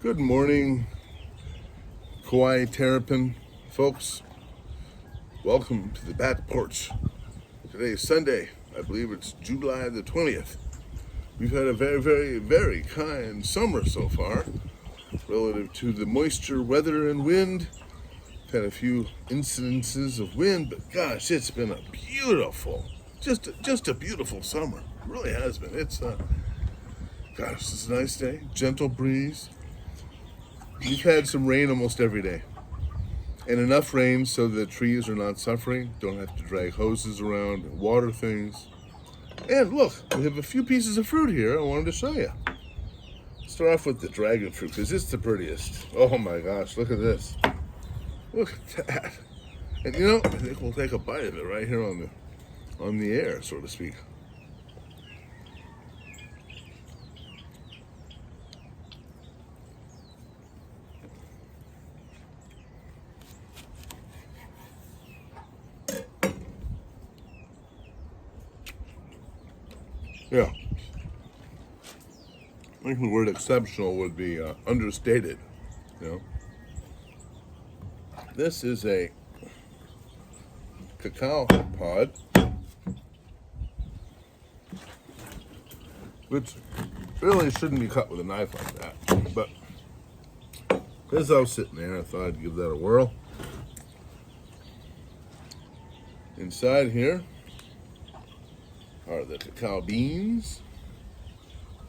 Good morning, Kauai Terrapin folks. Welcome to the back porch. Today is Sunday. I believe it's July the 20th. We've had a very kind summer so far relative to the moisture, weather, and wind. We've had a few incidences of wind, but gosh, it's been a beautiful, just a beautiful summer. It really has been. Gosh, it's a nice day, gentle breeze. We've had some rain almost every day. And enough rain so the trees are not suffering, don't have to drag hoses around and water things. And look, we have a few pieces of fruit here I wanted to show you. Start off with the dragon fruit because it's the prettiest. Oh my gosh, look at this. Look at that. And I think we'll take a bite of it right here on the air, so to speak. Yeah. I think the word exceptional would be understated. This is a cacao pod, which really shouldn't be cut with a knife like that. But as I was sitting there, I thought I'd give that a whirl. Inside here are the cacao beans,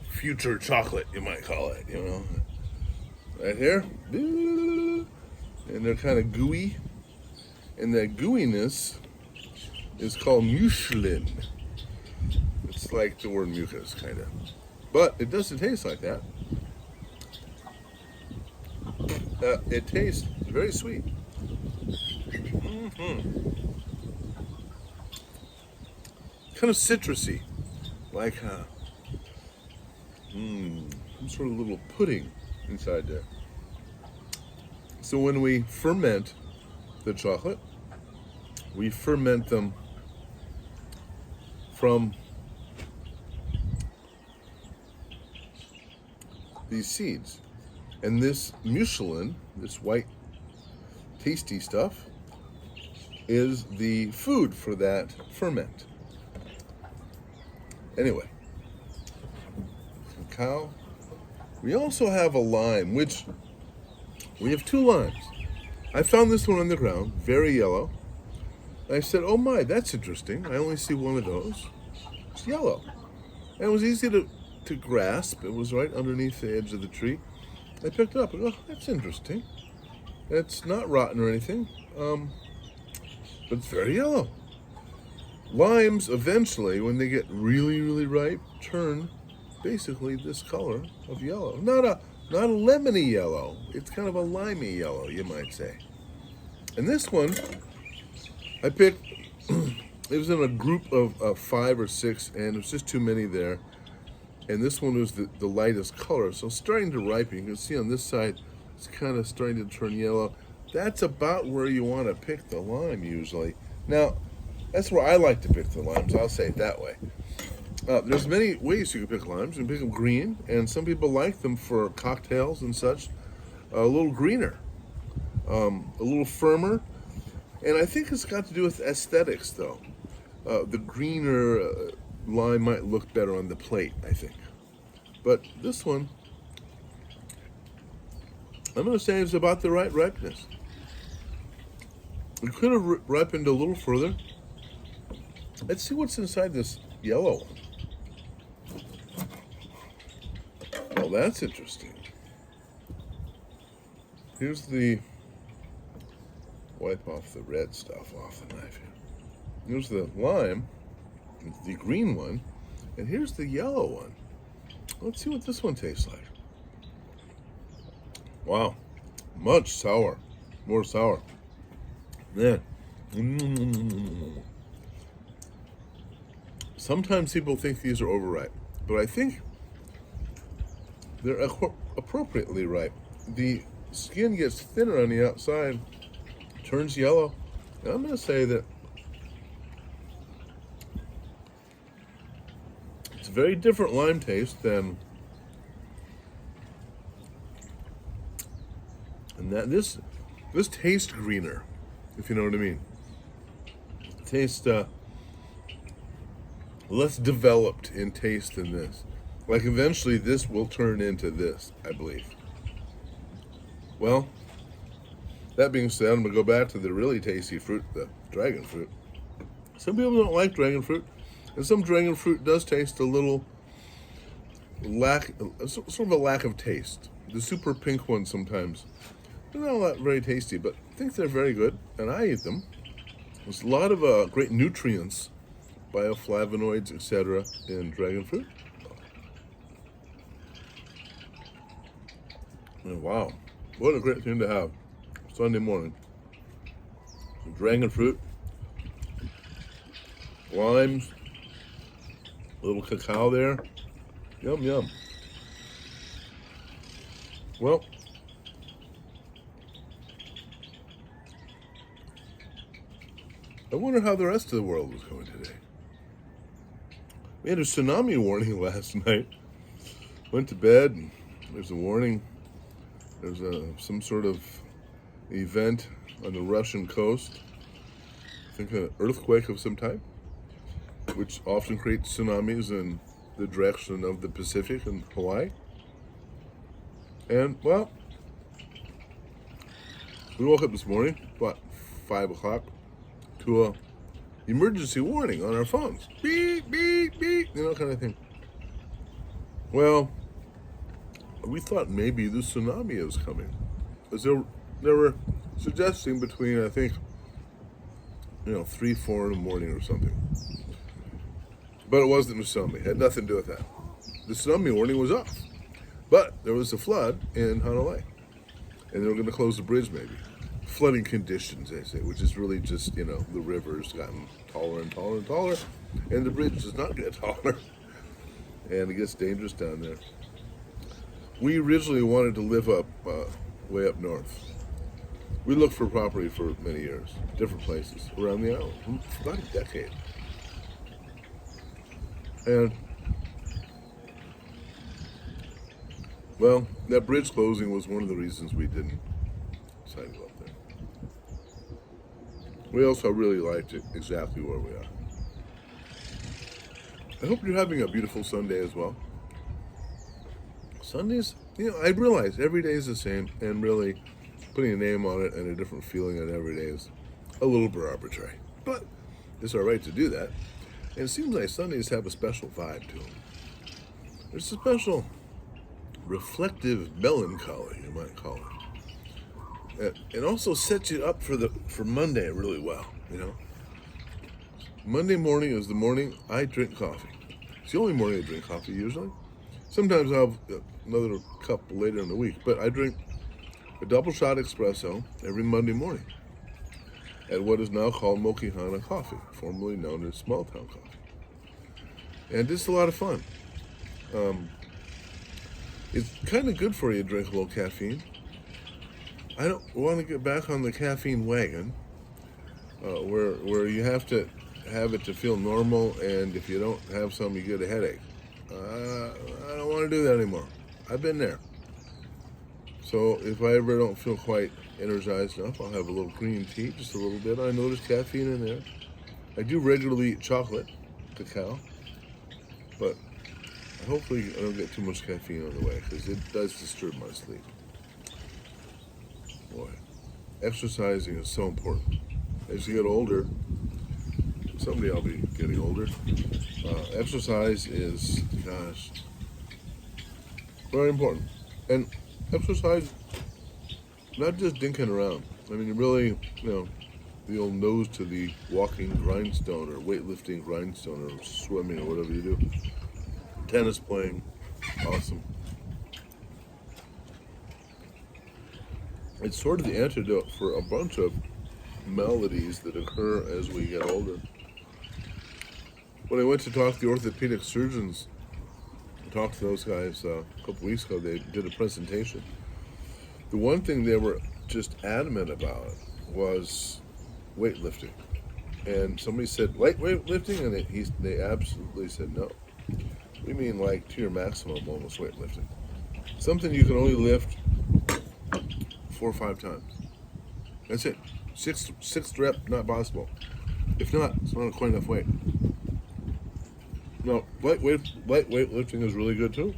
future chocolate, you might call it, right here. And they're kind of gooey, and that gooiness is called mucilin. It's like the word mucus, kind of, but it doesn't taste like that. It tastes very sweet. Kind of citrusy, like some sort of little pudding inside there. So when we ferment the chocolate, we ferment them from these seeds. And this mucilin, this white tasty stuff, is the food for that ferment. Anyway, cacao. We also have a lime, which we have two limes. I found this one on the ground, very yellow. I said, oh my, that's interesting. I only see one of those. It's yellow. And it was easy to grasp. It was right underneath the edge of the tree. I picked it up and go, oh, that's interesting. It's not rotten or anything, but it's very yellow. Limes eventually, when they get really ripe, turn basically this color of yellow. Not a lemony yellow. It's kind of a limey yellow, you might say. And this one, I picked, it was in a group of 5 or 6, and there's just too many there. And this one was the lightest color, so starting to ripen. You can see on this side, it's kind of starting to turn yellow. That's about where you want to pick the lime usually. Now, that's where I like to pick the limes, I'll say it that way. There's many ways you can pick limes. You can pick them green, and some people like them for cocktails and such. A little greener, a little firmer, and I think it's got to do with aesthetics, though. The greener lime might look better on the plate, I think. But this one, I'm going to say is about the right ripeness. It could have ripened a little further. Let's see what's inside this yellow one. Well, that's interesting. Here's the, wipe off the red stuff off the knife here. Here's the lime, the green one, and here's the yellow one. Let's see what this one tastes like. Wow, much sour, more sour. Man. Sometimes people think these are overripe, but I think they're appropriately ripe. The skin gets thinner on the outside, turns yellow, and I'm going to say that it's a very different lime taste than And that this tastes greener, if you know what I mean. It tastes less developed in taste than this. Like eventually this will turn into this, I believe. Well, that being said, I'm gonna go back to the really tasty fruit, the dragon fruit. Some people don't like dragon fruit, and some dragon fruit does taste a little sort of a lack of taste. The super pink ones sometimes, they're not very tasty, but I think they're very good, and I eat them. There's a lot of great nutrients, bioflavonoids, etc. in dragon fruit. And wow, what a great thing to have Sunday morning. Dragon fruit, limes, a little cacao there. Yum, yum. Well, I wonder how the rest of the world was going today. We had a tsunami warning last night. Went to bed, and there's a warning. There's some sort of event on the Russian coast. I think an earthquake of some type, which often creates tsunamis in the direction of the Pacific and Hawaii. And, well, we woke up this morning, about 5 o'clock, to a emergency warning on our phones. Beep, beep, beep, kind of thing. Well, we thought maybe the tsunami was coming. Because they were suggesting between, I think, 3, 4 in the morning or something. But it wasn't a tsunami. It had nothing to do with that. The tsunami warning was off. But there was a flood in Hanalei. And they were going to close the bridge maybe. Flooding conditions, they say, which is really just, the river's gotten taller and taller and taller. And the bridge does not get taller. And it gets dangerous down there. We originally wanted to live up, way up north. We looked for property for many years, different places around the island, for about a decade. And, well, that bridge closing was one of the reasons we didn't decide to go up there. We also really liked it exactly where we are. I hope you're having a beautiful Sunday as well. Sundays, I realize every day is the same, and really putting a name on it and a different feeling on every day is a little bit arbitrary. But it's all right to do that. And it seems like Sundays have a special vibe to them. There's a special reflective melancholy, you might call it. It also sets you up for Monday really well, Monday morning is the morning I drink coffee. It's the only morning I drink coffee usually. Sometimes I'll have another cup later in the week, but I drink a double shot espresso every Monday morning at what is now called Mokihana Coffee, formerly known as Small Town Coffee. And it's a lot of fun. It's kind of good for you to drink a little caffeine. I don't want to get back on the caffeine wagon, where you have to have it to feel normal, and if you don't have some, you get a headache. I don't want to do that anymore. I've been there. So if I ever don't feel quite energized enough, I'll have a little green tea, just a little bit. I know there's caffeine in there. I do regularly eat chocolate, cacao, but hopefully I don't get too much caffeine on the way, because it does disturb my sleep. Boy, exercising is so important. As you get older, someday I'll be getting older, exercise is, very important. And exercise, not just dinking around. I mean, really, the old nose to the walking grindstone or weightlifting grindstone or swimming or whatever you do. Tennis playing, awesome. It's sort of the antidote for a bunch of maladies that occur as we get older. When I went to talk to the orthopedic surgeons, talked to those guys a couple weeks ago, they did a presentation. The one thing they were just adamant about was weightlifting. And somebody said, weightlifting? And they absolutely said no. We mean like to your maximum almost weightlifting. Something you can only lift 4 or 5 times. That's it. Sixth rep, not possible. If not, it's not quite enough weight. Now, light weightlifting is really good too.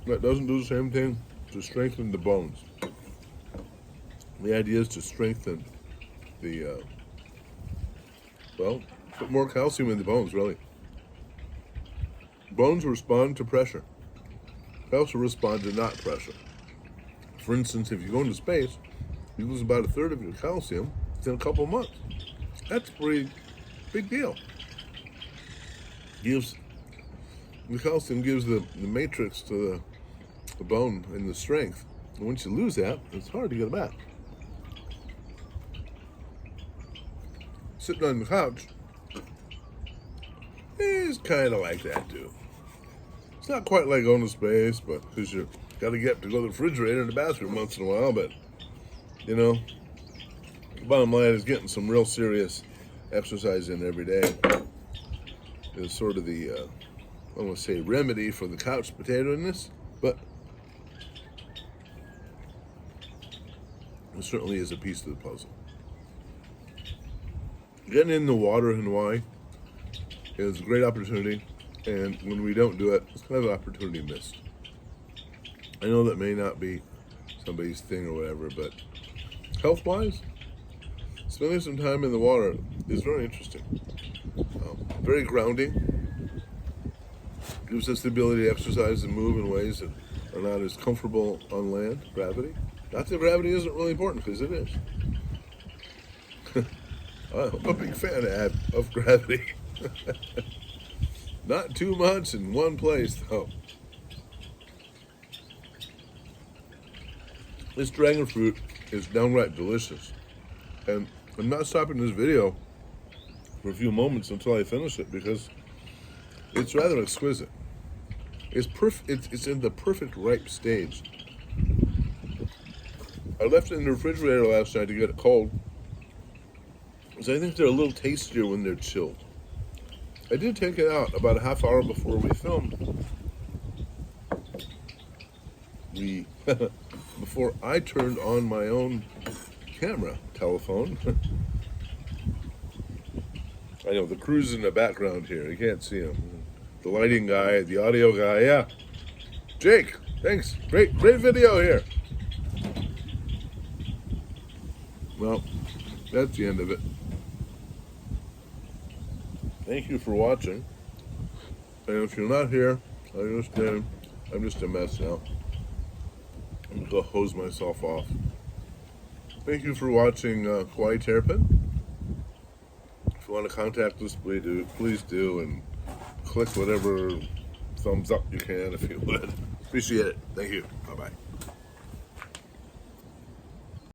That doesn't do the same thing to strengthen the bones. The idea is to strengthen the, put more calcium in the bones, really. Bones respond to pressure. They also respond to not pressure. For instance, if you go into space, you lose about 1/3 of your calcium in a couple of months. That's a pretty big deal. The calcium gives the matrix to the bone and the strength. And once you lose that, it's hard to get it back. Sitting on the couch is kind of like that too. It's not quite like going to space, but because you got to get to go to the refrigerator and the bathroom once in a while. But you know, the bottom line is getting some real serious exercise in every day is sort of the I want to say remedy for the couch potato-ness, but it certainly is a piece of the puzzle. Getting in the water in Hawaii is a great opportunity, and when we don't do it, it's kind of an opportunity missed. I know that may not be somebody's thing or whatever, but health-wise, spending some time in the water is very interesting. Very grounding. Gives us the ability to exercise and move in ways that are not as comfortable on land, gravity. Not that gravity isn't really important, because it is. I'm a big fan of gravity. Not too much in one place, though. This dragon fruit is downright delicious. And I'm not stopping this video for a few moments until I finish it, because it's rather exquisite. It's in the perfect ripe stage. I left it in the refrigerator last night to get it cold, because I think they're a little tastier when they're chilled. I did take it out about a half hour before we filmed. Before I turned on my own telephone. I know the crew's in the background here. You can't see him. The lighting guy, the audio guy, yeah. Jake, thanks. Great video here. Well, that's the end of it. Thank you for watching. And if you're not here, I understand. I'm just a mess now. I'm gonna go hose myself off. Thank you for watching Kauai Terrapin. If you want to contact us, please do, and click whatever thumbs up you can if you would. Appreciate it. Thank you. Bye-bye.